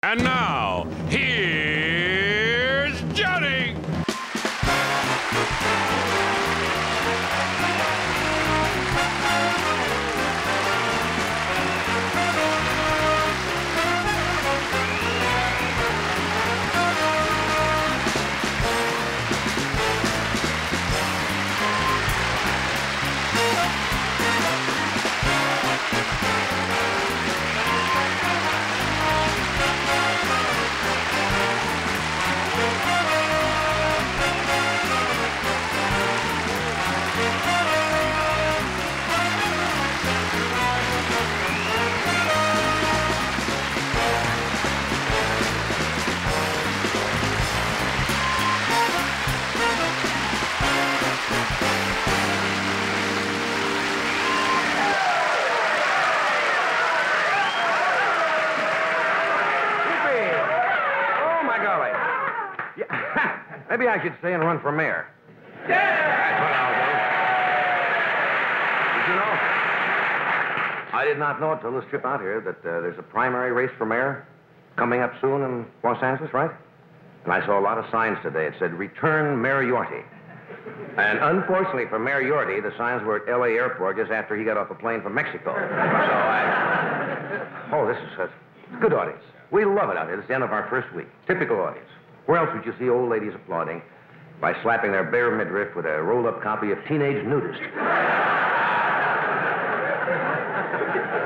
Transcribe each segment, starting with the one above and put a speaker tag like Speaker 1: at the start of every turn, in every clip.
Speaker 1: And now, here's Johnny!
Speaker 2: Maybe I should stay and run for mayor. Yeah! That's what I'll do. Did you know? I did not know until this trip out here that there's a primary race for mayor coming up soon in Los Angeles, right? And I saw a lot of signs today. It said, "Return Mayor Yorty." And unfortunately for Mayor Yorty, the signs were at L.A. airport just after he got off a plane from Mexico. Oh, this is a good audience. We love it out here. This is the end of our first week. Typical audience. Where else would you see old ladies applauding by slapping their bare midriff with a rolled-up copy of Teenage Nudist?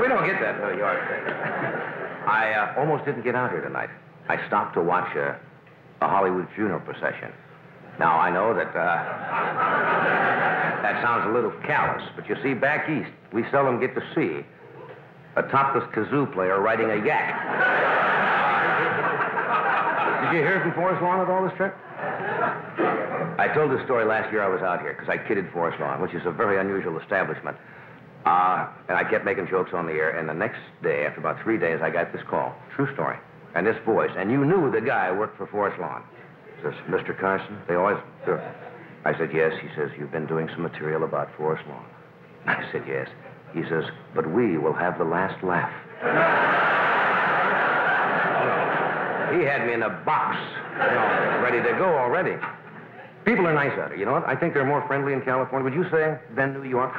Speaker 2: We don't get that in New York. I almost didn't get out here tonight. I stopped to watch a Hollywood funeral procession. Now, I know that that sounds a little callous, but you see, back east, we seldom get to see a topless kazoo player riding a yak. Did you hear from Forest Lawn at all this trip? I told this story last year I was out here because I kidded Forest Lawn, which is a very unusual establishment. And I kept making jokes on the air, and the next day, after about 3 days, I got this call. True story. And this voice. And you knew the guy worked for Forest Lawn. He says, "Mr. Carson?" They always do. I said, "Yes." He says, "You've been doing some material about Forest Lawn." I said, "Yes." He says, "But we will have the last laugh." He had me in a box, ready to go already. People are nice out here. You know what? I think they're more friendly in California, would you say, than New York?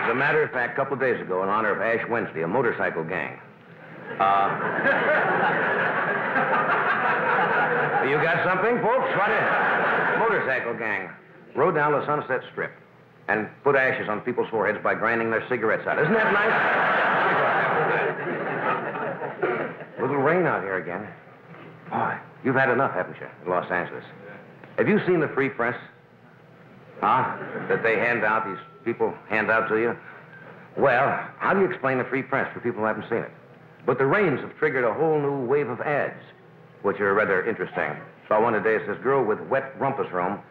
Speaker 2: As a matter of fact, a couple of days ago, in honor of Ash Wednesday, a motorcycle gang. You got something, folks? What is it? Motorcycle gang rode down the Sunset Strip and put ashes on people's foreheads by grinding their cigarettes out. Isn't that nice? Little rain out here again. Boy, you've had enough, haven't you, in Los Angeles? Have you seen the free press? Huh? That they hand out, these people hand out to you? Well, how do you explain the free press for people who haven't seen it? But the rains have triggered a whole new wave of ads, which are rather interesting. Saw one today, it says, "Girl with wet rumpus room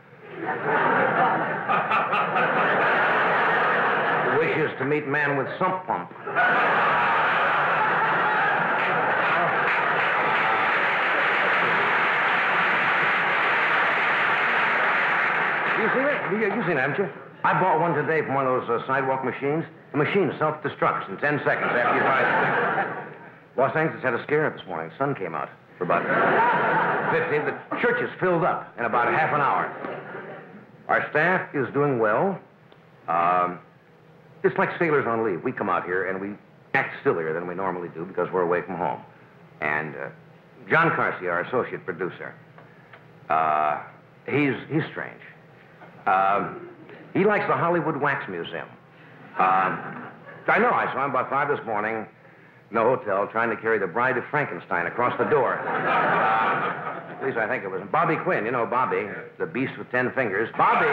Speaker 2: wishes to meet man with sump pump." You seen it? You've seen it, haven't you? I bought one today from one of those sidewalk machines. The machine self-destructs in 10 seconds after you buy it. Los Angeles had a scare this morning. The sun came out for about 15. The churches filled up in about half an hour. Our staff is doing well. It's like sailors on leave. We come out here and we act sillier than we normally do because we're away from home. And John Carsey, our associate producer, he's strange. He likes the Hollywood Wax Museum. I know. I saw him about 5 this morning in the hotel trying to carry the Bride of Frankenstein across the door. At least I think it was. Bobby Quinn, you know Bobby, the beast with 10 fingers. Bobby!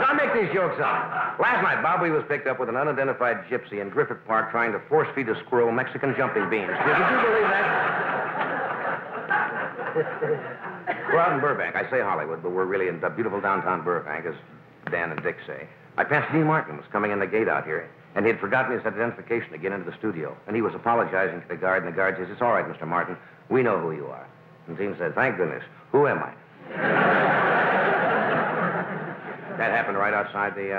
Speaker 2: Don't make these jokes up. Last night, Bobby was picked up with an unidentified gypsy in Griffith Park trying to force-feed a squirrel Mexican jumping beans. Did you believe that? We're out in Burbank. I say Hollywood, but we're really in the beautiful downtown Burbank, as Dan and Dick say. I passed Dean Martin, was coming in the gate out here, and he had forgotten his identification to get into the studio. And he was apologizing to the guard, and the guard says, "It's all right, Mr. Martin. We know who you are." And Dean said, "Thank goodness. Who am I?" That happened right outside the...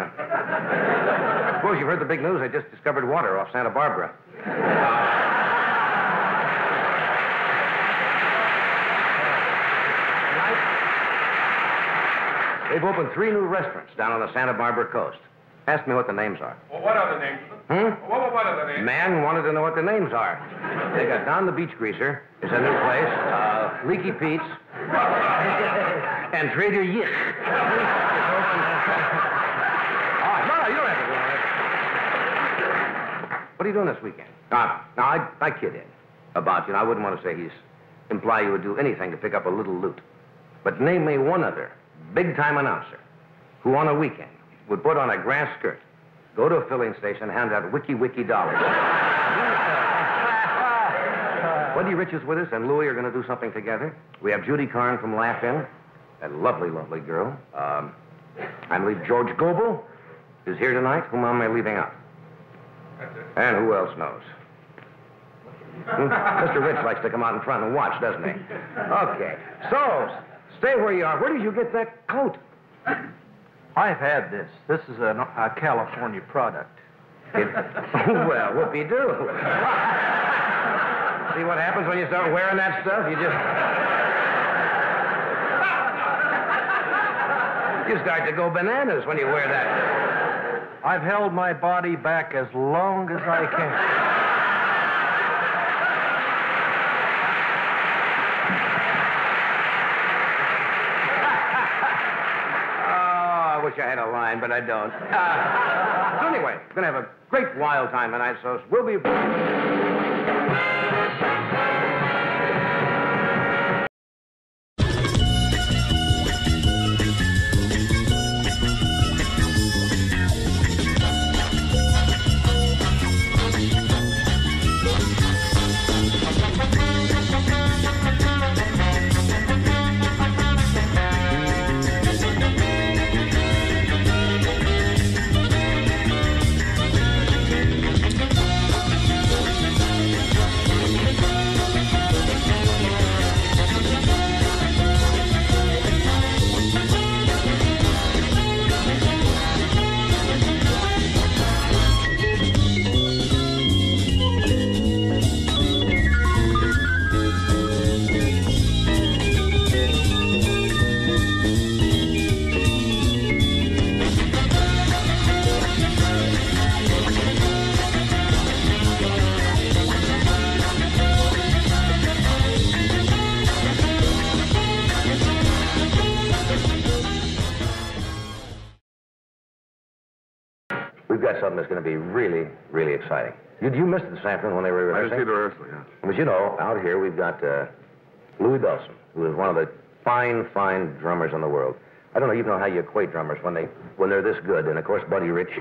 Speaker 2: suppose you've heard the big news. I just discovered water off Santa Barbara. They've opened 3 new restaurants down on the Santa Barbara coast. Ask me what the names are.
Speaker 1: Well, what are the names? What are the names?
Speaker 2: Man wanted to know what the names are. They got Don the Beach Greaser. It's a new place. Leaky Pete's. And Trader Yich. Oh, no, you don't have to do all that. What are you doing this weekend? Now, I kid in about you, and I wouldn't want to say imply you would do anything to pick up a little loot. But name me one other big-time announcer who on a weekend would put on a grass skirt, go to a filling station, and hand out wiki dollars. Buddy Rich is with us, and Louie are going to do something together. We have Judy Carn from Laugh In, a lovely, lovely girl. I believe George Goebel is here tonight. Whom am I leaving out? And who else knows? Mr. Rich likes to come out in front and watch, doesn't he? Okay. So, stay where you are. Where did you get that coat?
Speaker 3: I've had this. This is a California product.
Speaker 2: Well, whoopee-doo. See what happens when you start wearing that stuff? You start to go bananas when you wear that.
Speaker 3: I've held my body back as long as I can.
Speaker 2: I wish I had a line, but I don't. So anyway, we're going to have a great wild time tonight, so we'll be... We've got something that's going to be really, really exciting. Did you miss it this afternoon when they were rehearsing?
Speaker 1: I did see the rehearsal, yeah.
Speaker 2: But you know, out here we've got Louis Bellson, who is one of the fine, fine drummers in the world. I don't even know how you equate drummers when they're this good. And of course, Buddy Rich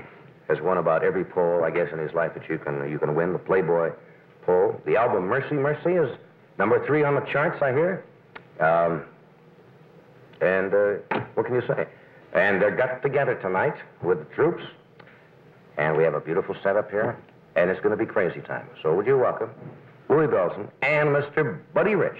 Speaker 2: has won about every poll, I guess, in his life that you can win. The Playboy poll. The album Mercy Mercy is #3 on the charts, I hear. And what can you say? And they're got together tonight with the troops. And we have a beautiful setup here, and it's going to be crazy time. So would you welcome Louis Bellson and Mr. Buddy Rich.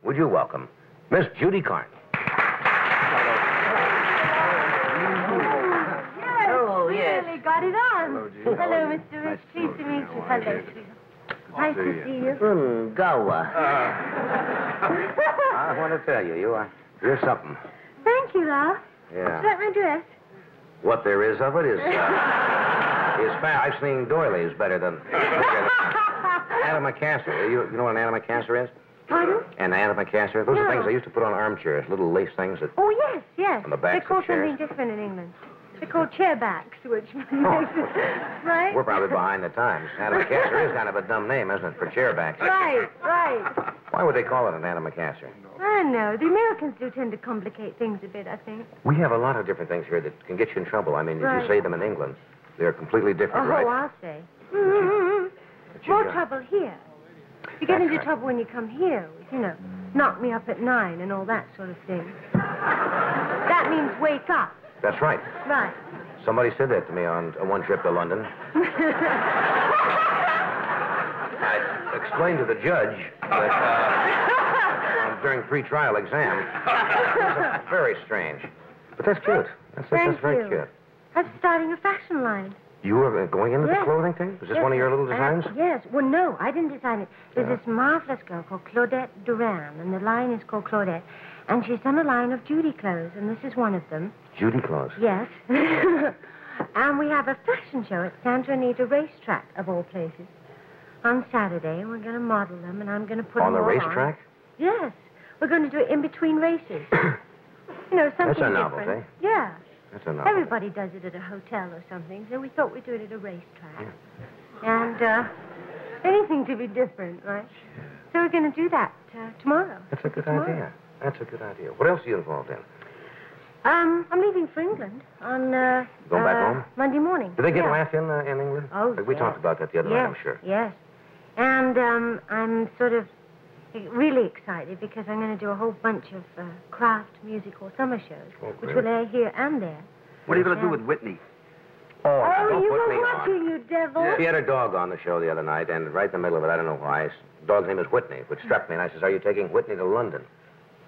Speaker 2: would you welcome Miss Judy Carn?
Speaker 4: Oh, yes.
Speaker 5: Really got it on.
Speaker 1: Hello, Judy.
Speaker 5: Hello, Mr. Rich. Pleased to meet you. Hello, sweetheart. Nice to see you.
Speaker 4: Gawa.
Speaker 2: I want to tell you, you're something.
Speaker 5: Thank you, love.
Speaker 2: Yeah.
Speaker 5: Is that my dress?
Speaker 2: What there is of it is I've seen doilies better than antimacassar. You know what an antimacassar is?
Speaker 5: Pardon?
Speaker 2: An antimacassar? Those are
Speaker 5: No.
Speaker 2: things they used to put on armchairs, little lace things that...
Speaker 5: Oh, yes, yes.
Speaker 2: On the backs
Speaker 5: They're called
Speaker 2: of chairs.
Speaker 5: something different in England. They're called chairbacks, which makes it... Right?
Speaker 2: We're probably behind the times. Antimacassar is kind of a dumb name, isn't it, for chairbacks?
Speaker 5: Right, right.
Speaker 2: Why would they call it an antimacassar?
Speaker 5: I know. The Americans do tend to complicate things a bit, I think.
Speaker 2: We have a lot of different things here that can get you in trouble. I mean, if
Speaker 5: Right.
Speaker 2: you say them in England, they're completely different,
Speaker 5: Oh,
Speaker 2: right?
Speaker 5: I'll say. Mm-hmm.
Speaker 2: But you
Speaker 5: More
Speaker 2: got-
Speaker 5: trouble here. You get
Speaker 2: That's
Speaker 5: into
Speaker 2: right.
Speaker 5: trouble when you come here, knock me up at 9 and all that sort of thing. That means wake up.
Speaker 2: That's right.
Speaker 5: Right.
Speaker 2: Somebody said that to me on one trip to London. I explained to the judge that during pre-trial exam, it was very strange. But that's cute. That's
Speaker 5: Thank
Speaker 2: very
Speaker 5: you.
Speaker 2: cute.
Speaker 5: I'm starting a fashion line.
Speaker 2: You were going into
Speaker 5: Yes.
Speaker 2: the clothing thing? Was this
Speaker 5: Yes,
Speaker 2: one of your little designs?
Speaker 5: Yes. Well, no, I didn't design it. There's
Speaker 2: Yeah.
Speaker 5: this marvelous girl called Claudette Duran, and the line is called Claudette. And she's done a line of Judy clothes, and this is one of them.
Speaker 2: Judy clothes.
Speaker 5: Yes. And we have a fashion show at Santa Anita Racetrack, of all places, on Saturday. And we're going to model them, and I'm going to put
Speaker 2: On
Speaker 5: them
Speaker 2: the
Speaker 5: all
Speaker 2: racetrack?
Speaker 5: Yes. We're going to do it in between races. Something
Speaker 2: That's a novelty.
Speaker 5: different. Yeah.
Speaker 2: That's a novelty.
Speaker 5: Everybody does it at a hotel or something, so we thought we'd do it at a racetrack. And anything to be different, right? So we're going to do that tomorrow.
Speaker 2: That's a good
Speaker 5: Tomorrow.
Speaker 2: idea. That's a good idea. What else are you involved in?
Speaker 5: I'm leaving for England on
Speaker 2: Going back home?
Speaker 5: Monday morning.
Speaker 2: Did they get
Speaker 5: Yeah.
Speaker 2: laughed in England?
Speaker 5: Oh,
Speaker 2: We
Speaker 5: yes.
Speaker 2: talked about that the other night, I'm sure.
Speaker 5: Yes. And I'm sort of really excited because I'm going to do a whole bunch of craft musical summer shows,
Speaker 2: Oh,
Speaker 5: which
Speaker 2: great.
Speaker 5: will air here and there.
Speaker 3: What are you going to do with Whitney?
Speaker 2: Oh, don't
Speaker 5: you
Speaker 2: put
Speaker 5: were
Speaker 2: me
Speaker 5: watching, you devil.
Speaker 2: She had her dog on the show the other night, and right in the middle of it, I don't know why, the dog's name is Whitney, which struck me, and I says, are you taking Whitney to London?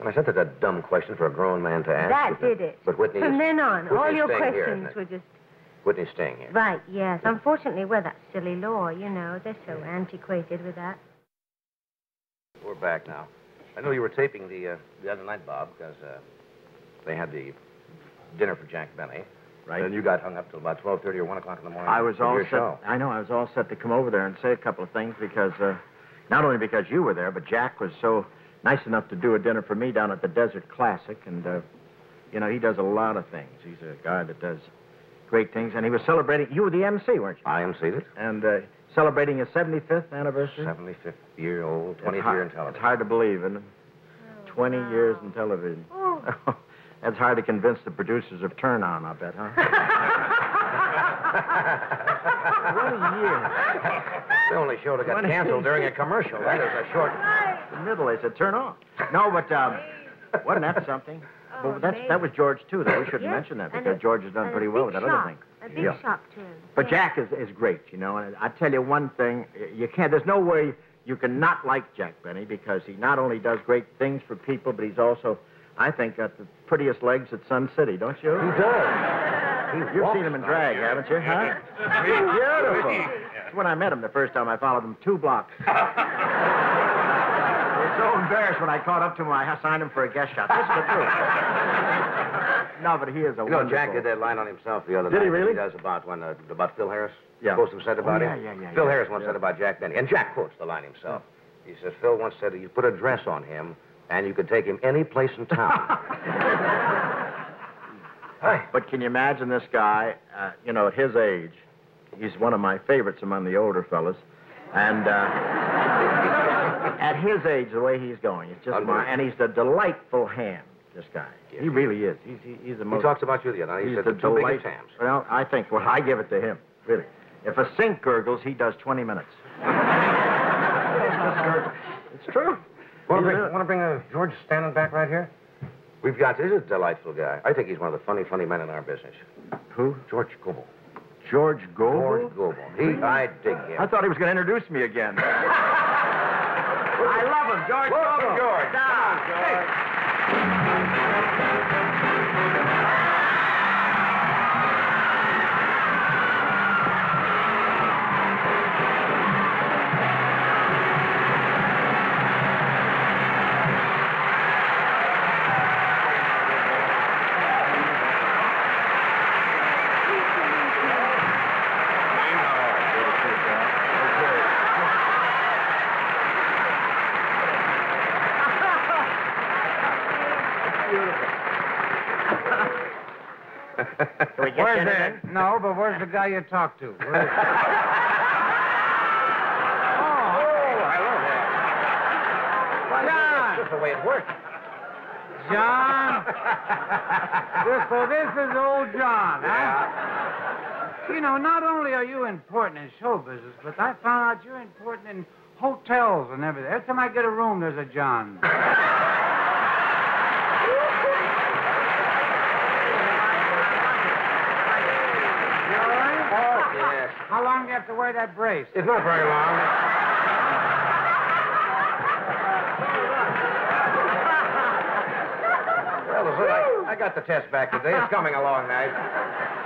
Speaker 2: And I said, that's a dumb question for a grown man to ask.
Speaker 5: That did it.
Speaker 2: But Whitney
Speaker 5: From
Speaker 2: is-
Speaker 5: then on, all
Speaker 2: Whitney's
Speaker 5: your
Speaker 2: staying here,
Speaker 5: questions
Speaker 2: isn't
Speaker 5: were
Speaker 2: it?
Speaker 5: just...
Speaker 2: Whitney's staying here.
Speaker 5: Right, yes. Unfortunately, well, that silly law, they're so antiquated with that.
Speaker 2: We're back now. I know you were taping the other night, Bob, because they had the dinner for Jack Benny.
Speaker 3: Right.
Speaker 2: And you got hung up till about 12:30 or 1 o'clock in the morning.
Speaker 3: I was
Speaker 2: for
Speaker 3: all
Speaker 2: your
Speaker 3: set.
Speaker 2: show.
Speaker 3: I know. I was all set to come over there and say a couple of things because not only because you were there, but Jack was so nice enough to do a dinner for me down at the Desert Classic, and he does a lot of things. He's a guy that does great things, and he was celebrating. You were the MC, weren't you?
Speaker 2: I am seated.
Speaker 3: And celebrating his 75th anniversary.
Speaker 2: 75th year old, 20th
Speaker 3: It's
Speaker 2: year
Speaker 3: hard-
Speaker 2: in television.
Speaker 3: It's hard to believe, isn't it? 20 years in television.
Speaker 5: Oh.
Speaker 3: That's hard to convince the producers of Turn On, I bet, huh? 20 years.
Speaker 2: The only show that got
Speaker 3: 20
Speaker 2: canceled during a commercial. That is a short...
Speaker 3: The middle, they said, turn on. No, but wasn't that something?
Speaker 5: Oh,
Speaker 3: Well, that was George, too, though. We shouldn't
Speaker 5: Yes,
Speaker 3: mention that
Speaker 5: and
Speaker 3: because
Speaker 5: a-
Speaker 3: George has done
Speaker 5: and
Speaker 3: pretty
Speaker 5: a
Speaker 3: well
Speaker 5: big
Speaker 3: with that other
Speaker 5: shock.
Speaker 3: thing.
Speaker 5: A big
Speaker 3: Yeah.
Speaker 5: shock to him.
Speaker 3: But
Speaker 5: Yes.
Speaker 3: Jack is great, and I tell you one thing, you can't, there's no way you can not like Jack Benny because he not only does great things for people, but he's also, I think, got the prettiest legs at Sun City, don't you?
Speaker 2: He does.
Speaker 3: You've seen him in drag, haven't you? Huh? Beautiful. That's when I met him the first time. I followed him 2 blocks. I was so embarrassed when I caught up to him. I signed him for a guest shot. This is the truth. No, but he is a wonderful...
Speaker 2: Jack did that line on himself the other night.
Speaker 3: Did he really?
Speaker 2: He does about about Phil Harris.
Speaker 3: Yeah.
Speaker 2: Supposed to have said about him.
Speaker 3: Yeah.
Speaker 2: Phil Harris once said about Jack Benny. And Jack quotes the line himself. He says, Phil once said, you put a dress on him, and you could take him any place in town. Hi.
Speaker 3: But can you imagine this guy, at his age, he's one of my favorites among the older fellas, and at his age, the way he's going, it's just and he's a delightful ham, this guy.
Speaker 2: Yes.
Speaker 3: He really is. He's the most...
Speaker 2: He talks about you the other night. He
Speaker 3: he's
Speaker 2: said
Speaker 3: the
Speaker 2: the two biggest
Speaker 3: delight-
Speaker 2: hams.
Speaker 3: Well, I think, I give it to him, really. If a sink gurgles, he does 20 minutes. It's true.
Speaker 2: Want to bring George standing back right here? We've got, this is a delightful guy. I think he's one of the funny men in our business.
Speaker 3: Who?
Speaker 2: George Goebel.
Speaker 3: George Goebel?
Speaker 2: George Goebel. I dig him.
Speaker 3: I thought he was going to introduce me again. I love him, George
Speaker 2: Welcome,
Speaker 3: Goebel.
Speaker 2: George.
Speaker 3: Down. Can we get
Speaker 6: Where's
Speaker 3: dinner
Speaker 6: that?
Speaker 3: then?
Speaker 6: No, but where's the guy you talked to? Where's... John!
Speaker 2: That's the way it works.
Speaker 6: John? this is old John, huh?
Speaker 2: Yeah.
Speaker 6: You know, not only are you important in show business, but I found out you're important in hotels and everything. Every time I get a room, there's a John. You all right?
Speaker 2: Oh, yes.
Speaker 6: How long do you have to wear that brace?
Speaker 2: It's not very long. Well, I got the test back today. It's coming along nice.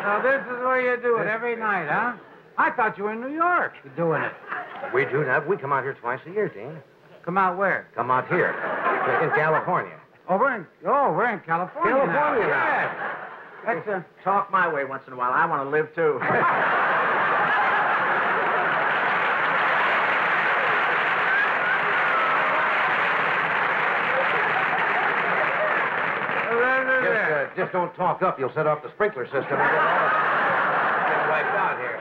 Speaker 6: Now, this is where you do it every night, huh? I thought you were in New York doing it.
Speaker 2: We do that. We come out here twice a year, Dean.
Speaker 6: Come out where?
Speaker 2: Come out here. In California.
Speaker 6: Oh, we're in California
Speaker 2: California now.
Speaker 6: Yes. That's
Speaker 3: Talk my way once in a while. I want to live, too.
Speaker 2: Just don't talk up. You'll set off the sprinkler system and get wiped out here.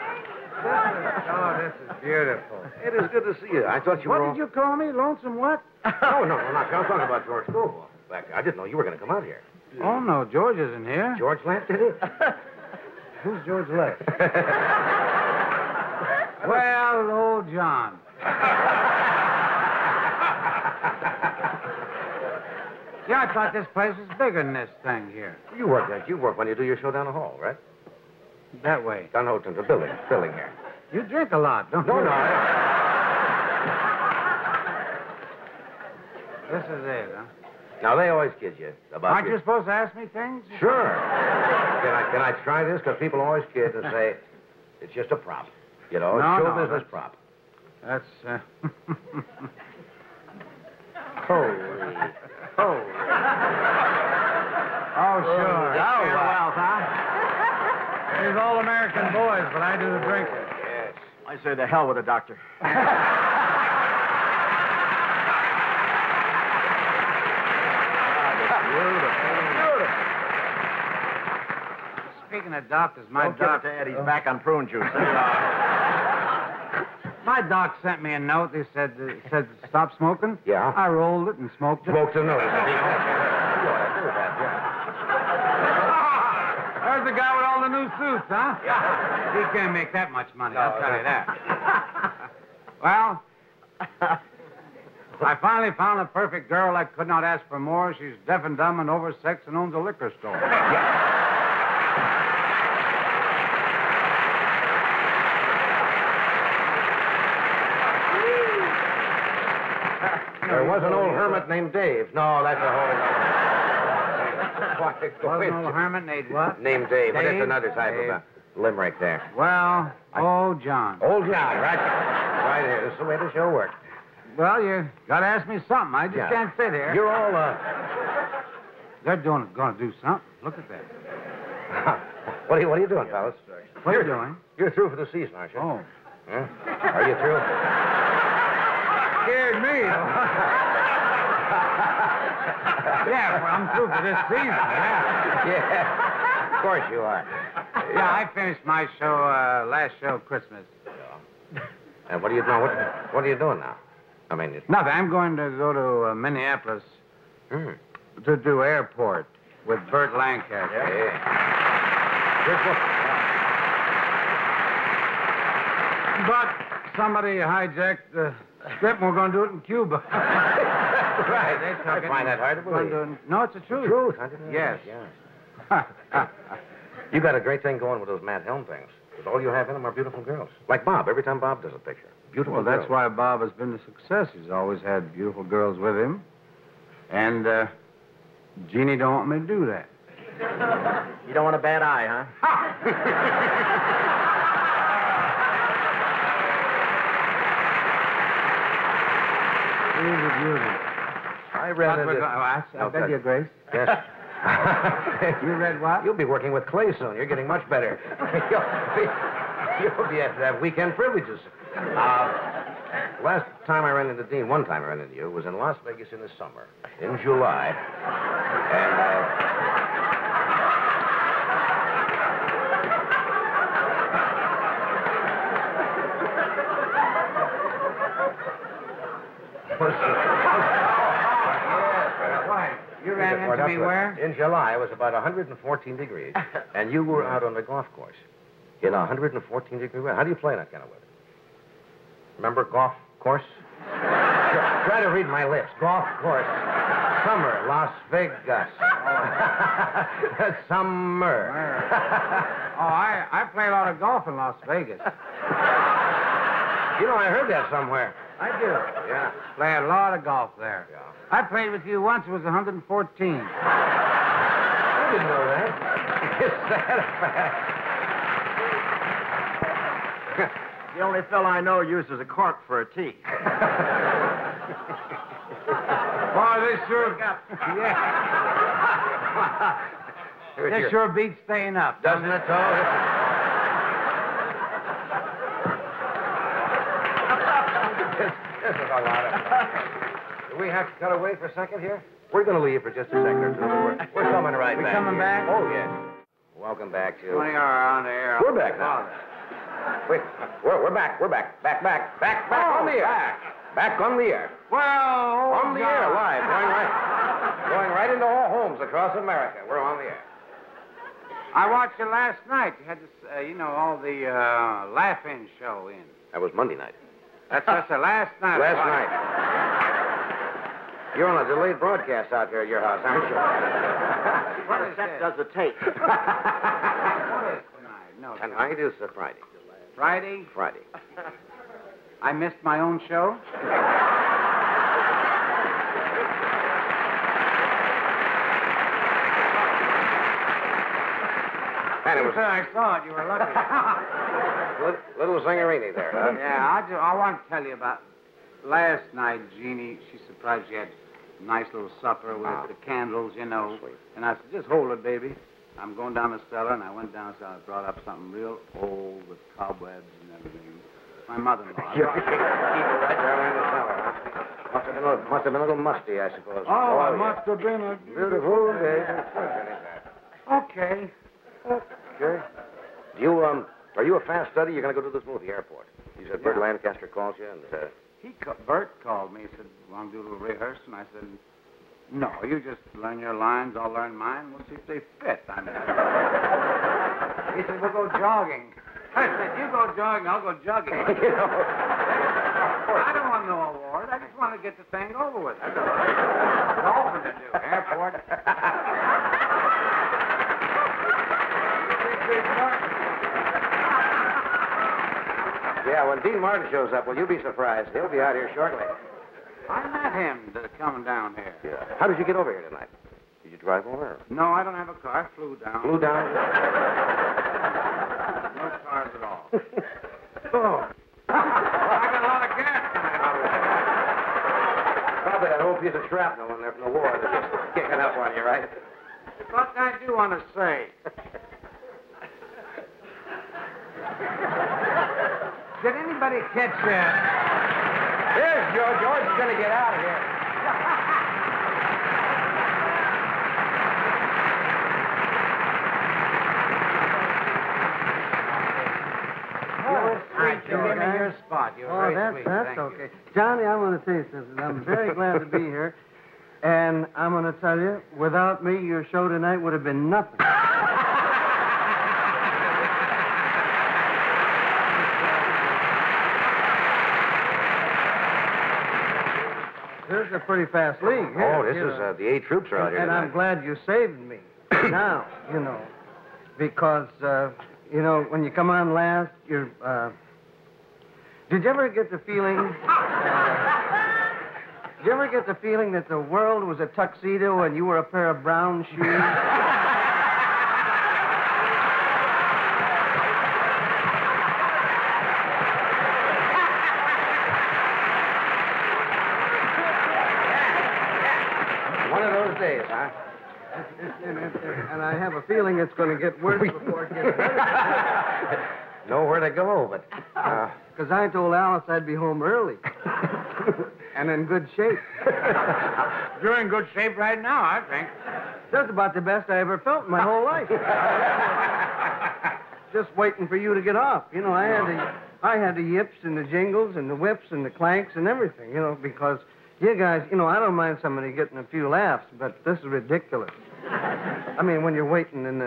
Speaker 6: this is beautiful.
Speaker 2: It is good to see you. I thought you were
Speaker 6: What did you call me? Lonesome what?
Speaker 2: No, I'm talking about George Scoville. I didn't know you were going to come out here.
Speaker 6: Oh, no, George isn't here.
Speaker 2: George left, did he?
Speaker 6: Who's George left? Well, old John. Yeah, I thought this place was bigger than this thing here.
Speaker 2: You work when you do your show down the hall, right?
Speaker 6: That way.
Speaker 2: Down the building here.
Speaker 6: You drink a lot, don't you?
Speaker 2: No.
Speaker 6: This is it, huh?
Speaker 2: Now, they always kid you about
Speaker 6: Aren't you supposed to ask me things?
Speaker 2: Sure. Can I try this? Because people always kid and say, it's just a prop. You know,
Speaker 6: No,
Speaker 2: show
Speaker 6: no,
Speaker 2: business prop.
Speaker 6: That's,
Speaker 3: Holy.
Speaker 6: Oh, sure.
Speaker 3: Well, huh?
Speaker 6: These all American boys, but I do the drinking.
Speaker 2: Yes.
Speaker 3: I say the hell with the doctor. Beautiful.
Speaker 6: Speaking of doctors, my
Speaker 3: Don't give it
Speaker 6: doc...
Speaker 3: to Ed. He's back on prune juice.
Speaker 6: My doc sent me a note. He said stop smoking.
Speaker 2: Yeah.
Speaker 6: I rolled it and smoked it.
Speaker 2: Smoked a notice.
Speaker 6: There's the guy with all the new suits, huh? Yeah. He can't make that much money, I'll tell you that. Well, I finally found a perfect girl. I could not ask for more. She's deaf and dumb and oversexed and owns a liquor store.
Speaker 2: There was an old hermit named Dave. No, that's a whole...
Speaker 6: Was an old hermit named what?
Speaker 2: Named Dave, but
Speaker 6: Dave?
Speaker 2: it's another type of a limerick there.
Speaker 6: Well, oh, John.
Speaker 2: Old John, right? Right here. This is the way the show works.
Speaker 6: Well, you got to ask me something. I just can't sit here.
Speaker 2: You're all,
Speaker 6: They're going to do something. Look at that.
Speaker 2: What are you doing, fellas?
Speaker 6: What are you doing?
Speaker 2: You're through for the season, aren't you?
Speaker 6: Oh.
Speaker 2: Huh? Are you through?
Speaker 6: Scared me. Yeah, well, I'm through for this season. Yeah.
Speaker 2: Yeah. Of course you are.
Speaker 6: Yeah, I finished my show, last show, Christmas.
Speaker 2: And what are you doing? What are you doing now? I mean,
Speaker 6: Nothing. I'm going to go to Minneapolis to do airport with Burt Lancaster.
Speaker 2: Yeah.
Speaker 6: But somebody hijacked the script, and we're going to do it in Cuba.
Speaker 2: Right.
Speaker 6: They took
Speaker 2: I
Speaker 6: it
Speaker 2: find
Speaker 6: and
Speaker 2: that hard to
Speaker 6: we're
Speaker 2: believe.
Speaker 6: doing- No, it's the truth.
Speaker 2: Truth, I didn't know
Speaker 6: Yes.
Speaker 2: that, yeah. You got a great thing going with those Matt Helm things. Because all you have in them are beautiful girls. Like Bob, every time Bob does a picture. Beautiful
Speaker 6: Well,
Speaker 2: girls.
Speaker 6: that's why Bob has been a success. He's always had beautiful girls with him. And, Jeannie don't want me to do that.
Speaker 3: You don't want a bad eye, huh?
Speaker 6: She's a beauty.
Speaker 2: I read
Speaker 6: But we're
Speaker 2: it.
Speaker 6: go- I beg your grace.
Speaker 2: Yes.
Speaker 6: You read what?
Speaker 2: You'll be working with Clay soon. You're getting much better. You'll be able to have weekend privileges. Last time I ran into Dean, one time I ran into you, was in Las Vegas in the summer, in July. And,
Speaker 6: You ran into me where?
Speaker 2: In July, it was about 114 degrees, and you were out on the golf course in 114-degree weather. How do you play in that kind of weather? Remember golf course? Try to read my lips. Golf course. Summer, Las Vegas. Summer.
Speaker 6: I play a lot of golf in Las Vegas.
Speaker 2: You know, I heard that somewhere.
Speaker 6: I do.
Speaker 2: Yeah.
Speaker 6: Play a lot of golf there.
Speaker 2: Yeah.
Speaker 6: I played with you once. It was 114.
Speaker 2: I didn't know that. Is that a fact?
Speaker 3: The only fellow I know uses a cork for a tee.
Speaker 6: Boy, this sure got... Yeah. This sure beats staying up,
Speaker 2: Doesn't it, Toad? This is a lot of fun. Do we have to cut away for a second here? We're going to leave for just a second or two. We're coming right back.
Speaker 6: We coming back?
Speaker 2: Oh, yes. Welcome back to...
Speaker 6: 20 hour on the air.
Speaker 2: We're back now. Wait, we're back. We're back. Back on the air. Back on the air.
Speaker 6: Well,
Speaker 2: On the air, live, going right into all homes across America. We're on the air.
Speaker 6: I watched you last night. You had this, all the laugh-in show in.
Speaker 2: That was Monday night.
Speaker 6: That's the last night.
Speaker 2: Last night. You're on a delayed broadcast out here at your house, aren't you?
Speaker 6: What is
Speaker 3: That
Speaker 6: this?
Speaker 3: does the tape.
Speaker 6: What is tonight? No.
Speaker 2: Tonight is Friday.
Speaker 6: Friday?
Speaker 2: Friday.
Speaker 6: I missed my own show?
Speaker 2: And it was
Speaker 6: I saw it. You were lucky.
Speaker 2: little zingerini there, huh?
Speaker 6: Yeah, I want to tell you about last night. Jeannie, she surprised you had a nice little supper with the candles,
Speaker 2: Sweet.
Speaker 6: And I said, just hold it, baby. I'm going down the cellar, and I went down, so I brought up something real old with cobwebs and everything. My mother-in-law.
Speaker 2: Keep it right there in the cellar, huh? Must have been a little musty, I suppose.
Speaker 6: Oh, it
Speaker 2: yeah.
Speaker 6: must have been a
Speaker 2: Beautiful day.
Speaker 6: Okay.
Speaker 2: Okay. Are you a fast study? You're going to go to this movie, Airport. You said Bert Lancaster calls you, and
Speaker 6: Bert called me. He said, want to do a little rehearsal? And I said, no, you just learn your lines, I'll learn mine. We'll see if they fit. I mean, he said, we'll go jogging. I said, you go jogging, I'll go jogging. I don't want no award. I just want to get the thing over with. I got golfing to do. Airport.
Speaker 2: Yeah, when Dean Martin shows up, will you be surprised? He'll be out here shortly.
Speaker 6: I met him coming down here.
Speaker 2: Yeah. How did you get over here tonight? Did you drive over?
Speaker 6: No, I don't have a car. I flew down.
Speaker 2: Flew down?
Speaker 6: No cars at all.
Speaker 2: Oh.
Speaker 6: I got a lot of gas tonight.
Speaker 2: Probably that whole piece of shrapnel in there from the war that's just kicking up on you, right?
Speaker 6: But I do want to say. Did anybody catch that?
Speaker 2: Here's George. George is going to get out of here.
Speaker 6: Give me your spot. You're very sweet.
Speaker 7: That's
Speaker 6: Thank
Speaker 7: okay.
Speaker 6: you.
Speaker 7: Johnny, I want to tell you something. I'm very glad to be here. And I'm going to tell you, without me, your show tonight would have been nothing. This is a pretty fast league. Here,
Speaker 2: Oh, this is the 8 troops are out here
Speaker 7: And I'm
Speaker 2: tonight.
Speaker 7: glad you saved me. Now, because, when you come on last, you're, did you ever get the feeling... Did you ever get the feeling that the world was a tuxedo and you were a pair of brown shoes?
Speaker 2: One of those days, huh?
Speaker 7: And I have a feeling it's going to get worse before it gets better.
Speaker 2: Nowhere to go, but...
Speaker 7: Because I told Alice I'd be home early. And in good shape.
Speaker 6: You're in good shape right now, I think.
Speaker 7: That's about the best I ever felt in my whole life. Just waiting for you to get off. You know, I had the yips and the jingles and the whips and the clanks and everything, you know, because you guys, you know, I don't mind somebody getting a few laughs, but this is ridiculous. I mean, when you're waiting in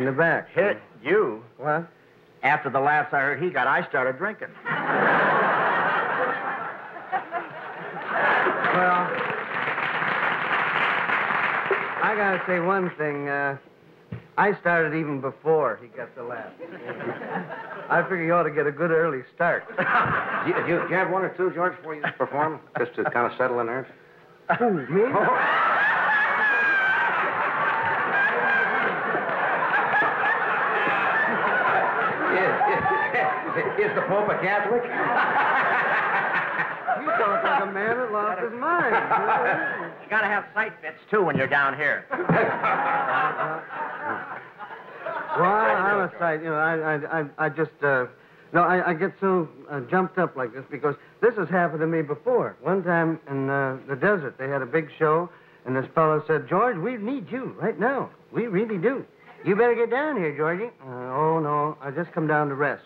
Speaker 7: the back.
Speaker 3: Hit you?
Speaker 7: What?
Speaker 3: After the laughs I heard he got, I started drinking.
Speaker 7: Well, I gotta say one thing. I started even before he got the laugh. I figure you ought to get a good early start.
Speaker 2: Do you have one or two, George, before you perform? Just to kind of settle the nerves?
Speaker 7: Who, me?
Speaker 2: Is the Pope a Catholic?
Speaker 7: You talk like a man that lost his mind.
Speaker 3: You gotta have sight fits, too, when you're down here.
Speaker 7: Well, I'm a sight. You know, I just, no, I get so jumped up like this because this has happened to me before. One time in the desert, they had a big show, and this fellow said, George, we need you right now. We really do. You better get down here, Georgie. Oh, no, I just come down to rest.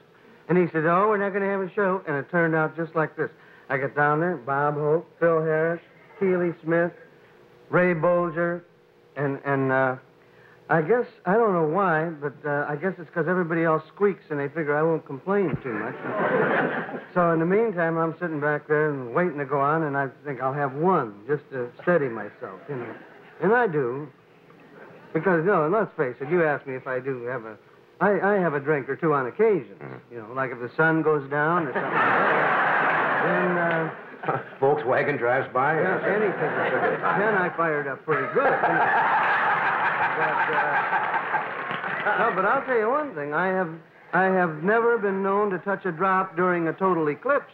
Speaker 7: And he said, oh, we're not going to have a show. And it turned out just like this. I get down there, Bob Hope, Phil Harris, Keely Smith, Ray Bolger, and I guess, I don't know why, but I guess it's because everybody else squeaks and they figure I won't complain too much. So in the meantime, I'm sitting back there and waiting to go on, and I think I'll have one just to steady myself, you know. And I do. Because, no, let's face it, you asked me if I do have I have a drink or two on occasion. You know, like if the sun goes down or something like that. Then,
Speaker 2: Volkswagen drives by?
Speaker 7: yeah, anything. Then I fired up pretty good. You know. But I'll tell you one thing. I have never been known to touch a drop during a total eclipse.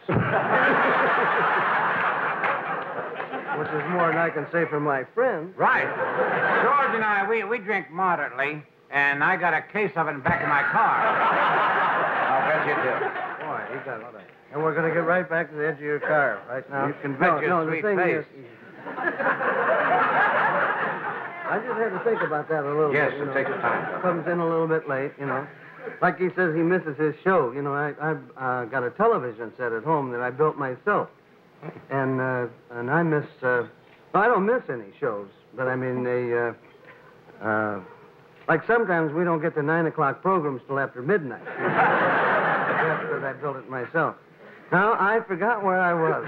Speaker 7: Which is more than I can say for my friends.
Speaker 6: Right. George and I, we drink moderately, and I got a case of it in the back of my car.
Speaker 2: I'll bet you do.
Speaker 7: Boy, you got it. And we're going to get right back to the edge of your car right now.
Speaker 6: You can bet your
Speaker 7: the
Speaker 6: sweet
Speaker 7: thing
Speaker 6: face.
Speaker 7: is, I just had to think about that a little
Speaker 2: Yes,
Speaker 7: bit.
Speaker 2: it takes time.
Speaker 7: Comes in a little bit late, you know. Like he says he misses his show. You know, I've got a television set at home that I built myself. And I miss, well, I don't miss any shows, but I mean, like sometimes we don't get the 9 o'clock programs till after midnight. That's because I built it myself. Now, I forgot where I was.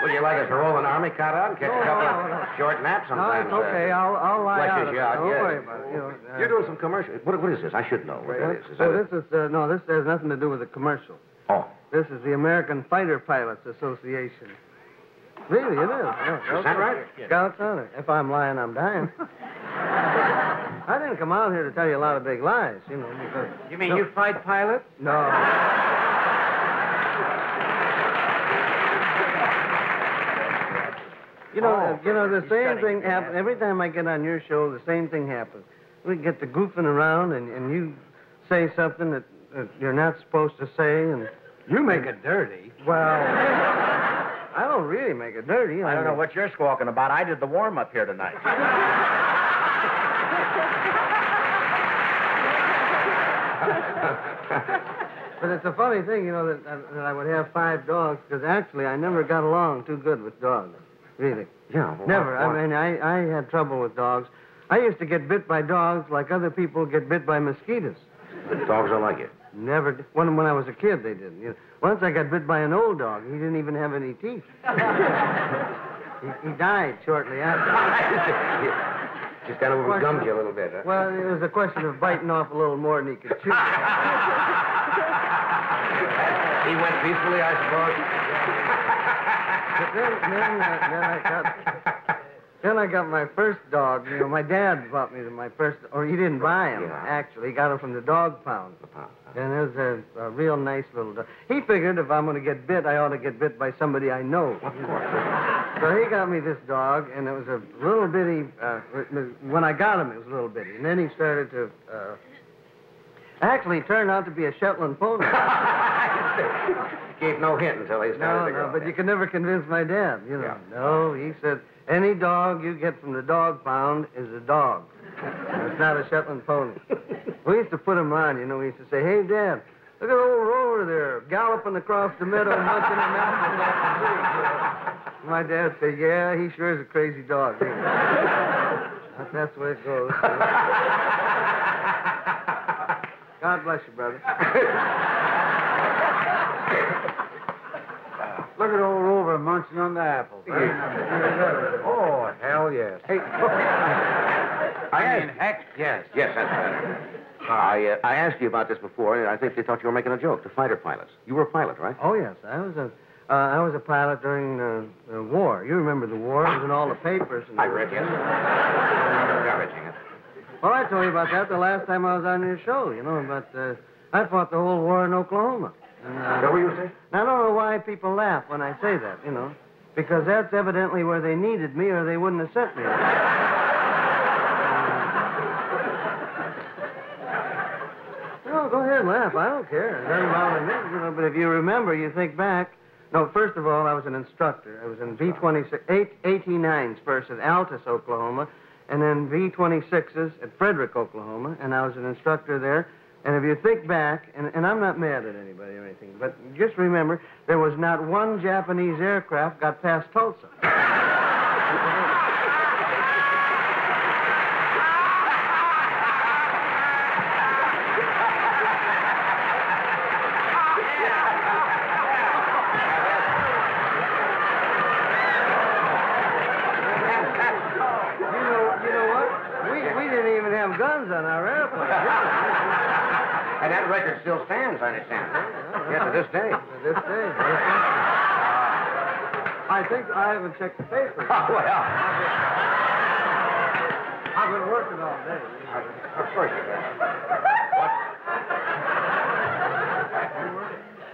Speaker 2: Would you like us to roll an army cut out and catch a couple of short naps
Speaker 7: No,
Speaker 2: sometimes?
Speaker 7: it's okay. I'll lie out.
Speaker 2: Fletcher's yacht,
Speaker 7: Don't
Speaker 2: yeah.
Speaker 7: worry about it. You know,
Speaker 2: You're doing some commercial. What is this? I should know what that is. Is that
Speaker 7: this is, no, this has nothing to do with the commercial.
Speaker 2: Oh.
Speaker 7: This is the American Fighter Pilots Association. Really, it is. Yeah,
Speaker 2: Is that right?
Speaker 7: Scouts on it. If I'm lying, I'm dying. I didn't come out here to tell you a lot of big lies, you know, because...
Speaker 6: You mean you fight pilots?
Speaker 7: No. You know, the same thing happens. Every time I get on your show, the same thing happens. We get to goofing around, and you say something that you're not supposed to say, and...
Speaker 6: You make it dirty.
Speaker 7: Well, I don't really make it dirty.
Speaker 3: I don't know what you're squawking about. I did the warm-up here tonight.
Speaker 7: But it's a funny thing, you know, that I would have 5 dogs, because actually I never got along too good with dogs. Really.
Speaker 2: Yeah. Well,
Speaker 7: Never.
Speaker 2: why?
Speaker 7: I mean, I had trouble with dogs. I used to get bit by dogs like other people get bit by mosquitoes.
Speaker 2: The dogs are like it.
Speaker 7: Never. When I was a kid, they didn't. You know, once I got bit by an old dog. He didn't even have any teeth. he died shortly after.
Speaker 2: Just kind of overgummed you a little bit, huh?
Speaker 7: Well, it was a question of biting off a little more than he could chew.
Speaker 2: He went peacefully, I suppose.
Speaker 7: But then I got... Then I got my first dog. You know, my dad bought me my first, or he didn't buy him, actually. He got him from the dog pound. And it was a real nice little dog. He figured if I'm going to get bit, I ought to get bit by somebody I know. Of course. So he got me this dog, and it was a little bitty, when I got him, it was a little bitty. And then he started to, actually, it turned out to be a Shetland pony.
Speaker 2: Gave no hint until he started to grow.
Speaker 7: No, but you can never convince my dad, you know. Yeah. No, he said, any dog you get from the dog pound is a dog. It's not a Shetland pony. We used to put him on, you know. We used to say, hey, Dad, look at old Rover there, galloping across the meadow, munching an apple off the tree. My dad said, yeah, he sure is a crazy dog. That's the way it goes. God bless you, brother.
Speaker 6: Look at old Rover munching on the apples. Oh, hell yes. Hey, heck yes.
Speaker 2: Yes, that's better. I asked you about this before, and I think they thought you were making a joke, the fighter pilots. You were a pilot, right?
Speaker 7: Oh, yes. I was a pilot during the war. You remember the war? It was in all the papers. And
Speaker 2: I read it.
Speaker 7: Well, I told you about that the last time I was on your show, you know, but I fought the whole war in Oklahoma.
Speaker 2: What were you saying?
Speaker 7: Now, I don't know why people laugh when I say that, you know, because that's evidently where they needed me or they wouldn't have sent me. No, go ahead and laugh. I don't care. It doesn't bother me, you know, but if you remember, you think back. No, first of all, I was an instructor. I was in V-26, 89s first at Altus, Oklahoma, and then V-26s at Frederick, Oklahoma, and I was an instructor there. And if you think back, and I'm not mad at anybody or anything, but just remember, there was not one Japanese aircraft got past Tulsa. You know what? We didn't even have guns on our airplane.
Speaker 2: And that record still stands, I understand. Yeah, to this day.
Speaker 7: To this day. I think I haven't checked the papers.
Speaker 2: Oh, well.
Speaker 7: I've been working all day.
Speaker 2: Of course you have.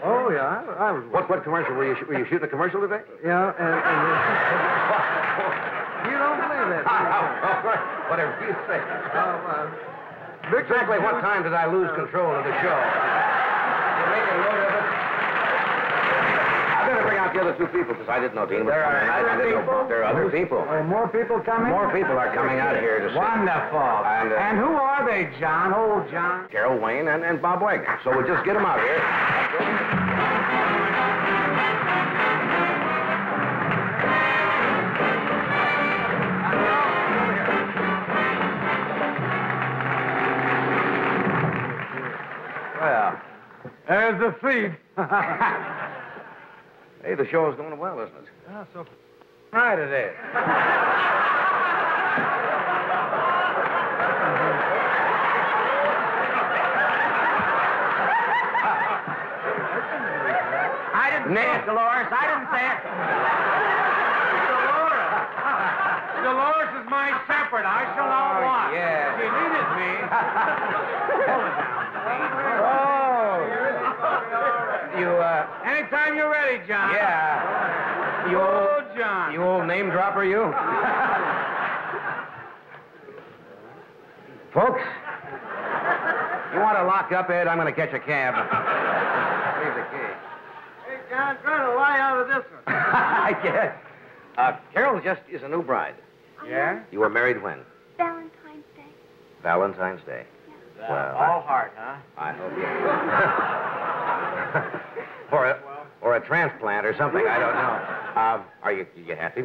Speaker 7: Oh, yeah, I was working.
Speaker 2: What commercial? Were you shooting a commercial today?
Speaker 7: Yeah, and you don't believe that.
Speaker 2: Whatever you say.
Speaker 7: Exactly
Speaker 2: what time did I lose control of the show? You're making note of it? I better bring out the other two people, because I didn't know Dean was coming. There are other people.
Speaker 6: Oh, more people coming?
Speaker 2: More people are coming out here to see.
Speaker 6: Wonderful. And who are they, John? Old John?
Speaker 2: Carol Wayne and Bob Wagner. So we'll just get them out here. Well,
Speaker 6: there's the feed.
Speaker 2: Hey, the show is going well, isn't it?
Speaker 6: Yeah, so right it is. I didn't say it, Dolores. I didn't say it. Dolores is my shepherd. I shall not want.
Speaker 2: Yeah.
Speaker 6: She needed me. Hold it down. Anytime you're ready, John.
Speaker 2: Yeah.
Speaker 6: John.
Speaker 2: You old name dropper, you. Folks, you want to lock up, Ed? I'm going to catch a cab. Leave the key.
Speaker 7: Hey, John, try to lie out of this one.
Speaker 2: I guess. Carol just is a new bride.
Speaker 6: Yeah?
Speaker 2: You were married when?
Speaker 5: Valentine's Day.
Speaker 2: Valentine's Day.
Speaker 5: Yeah.
Speaker 2: Well,
Speaker 6: all heart, huh?
Speaker 2: I hope you. or a transplant or something. I don't know. Are you happily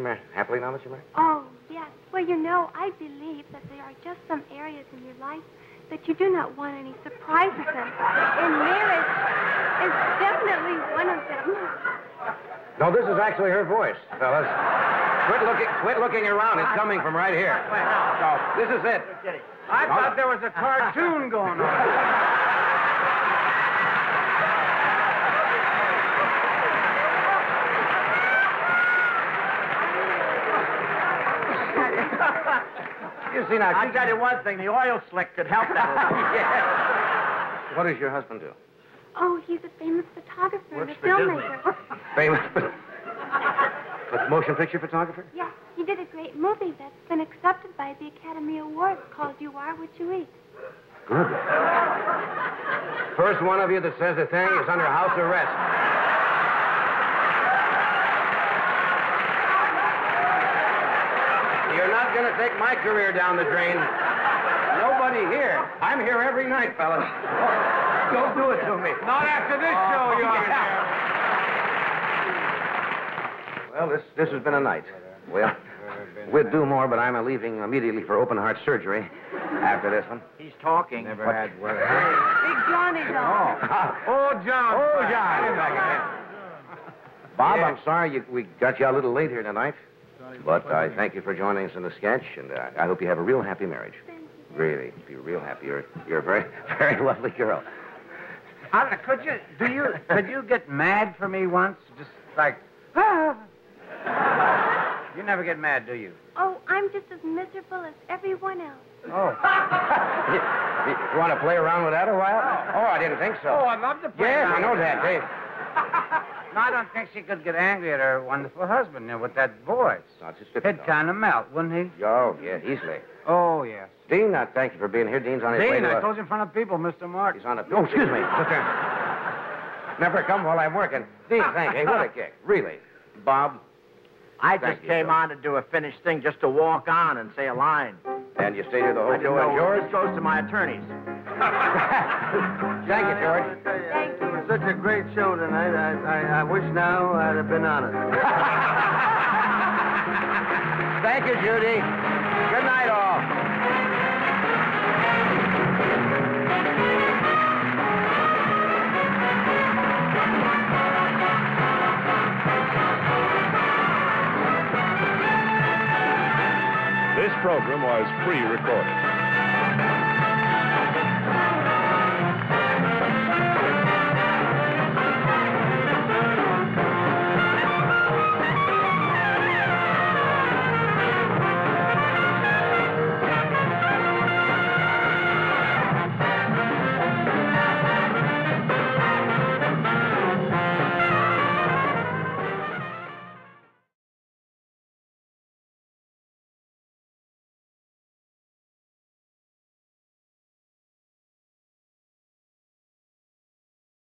Speaker 2: now that you're married?
Speaker 5: Oh, yes. Well, you know, I believe that there are just some areas in your life that you do not want any surprises in. And marriage is definitely one of them.
Speaker 2: No, this is actually her voice, fellas. Quit looking around. It's coming from right here. So, this is it.
Speaker 6: I thought there was a cartoon going on.
Speaker 2: You see, now,
Speaker 3: I'll tell you one thing. The oil slick could help that.
Speaker 2: Yeah. What does your husband do?
Speaker 5: Oh, he's a famous photographer and a
Speaker 7: Works for
Speaker 5: filmmaker.
Speaker 2: Famous. But motion picture photographer?
Speaker 5: Yes, he did a great movie that's been accepted by the Academy Awards called You Are What You Eat.
Speaker 2: Good. First one of you that says a thing is under house arrest. You're not going to take my career down the drain. Nobody here. I'm here every night, fellas. Don't do it to me.
Speaker 1: Not after this show, you
Speaker 2: Well, this has been a night. Well, we'll do more, but I'm leaving immediately for open heart surgery after this one.
Speaker 3: He's talking.
Speaker 6: Never had word.
Speaker 5: Big Johnny's on.
Speaker 1: Oh, John.
Speaker 2: Oh, John. Bob, I'm sorry we got you a little late here tonight. But I thank you for joining us in the sketch, and I hope you have a real happy marriage.
Speaker 5: Thank you.
Speaker 2: Really, be real happy. You're a very, very lovely girl.
Speaker 6: Could you get mad for me once? Just like, You never get mad, do you?
Speaker 5: Oh, I'm just as miserable as everyone else.
Speaker 6: Oh.
Speaker 2: You want to play around with that a while? Oh, I didn't think so.
Speaker 6: Oh, I'd love to play
Speaker 2: Yes,
Speaker 6: around
Speaker 2: I know
Speaker 6: with
Speaker 2: that, Dave.
Speaker 6: No, I don't think she could get angry at her wonderful husband with that voice.
Speaker 2: No, it's just
Speaker 6: He'd
Speaker 2: difficult.
Speaker 6: kind of melt, wouldn't he?
Speaker 2: Oh, yeah, easily.
Speaker 6: Oh, yes.
Speaker 2: Dean, thank you for being here. Dean's on his way
Speaker 6: Dean,
Speaker 2: to
Speaker 6: I told you in front of people, Mr. Martin.
Speaker 2: He's on a... Oh, excuse me. Sit there. Never come while I'm working. Dean, thank you. Hey, what a kick. Really. Bob,
Speaker 3: I
Speaker 2: Thank
Speaker 3: just
Speaker 2: you,
Speaker 3: came
Speaker 2: Joe.
Speaker 3: on to do a finished thing, just to walk on and say a line.
Speaker 2: and you stayed here the
Speaker 3: I
Speaker 2: whole
Speaker 3: didn't
Speaker 2: show.
Speaker 3: know
Speaker 2: And George?
Speaker 3: this goes to my attorneys.
Speaker 2: Thank you, George.
Speaker 5: Thank you.
Speaker 7: It was such a great show tonight. I wish now I'd have been on it.
Speaker 2: Thank you, Judy. Good night, all.
Speaker 8: This program was pre-recorded.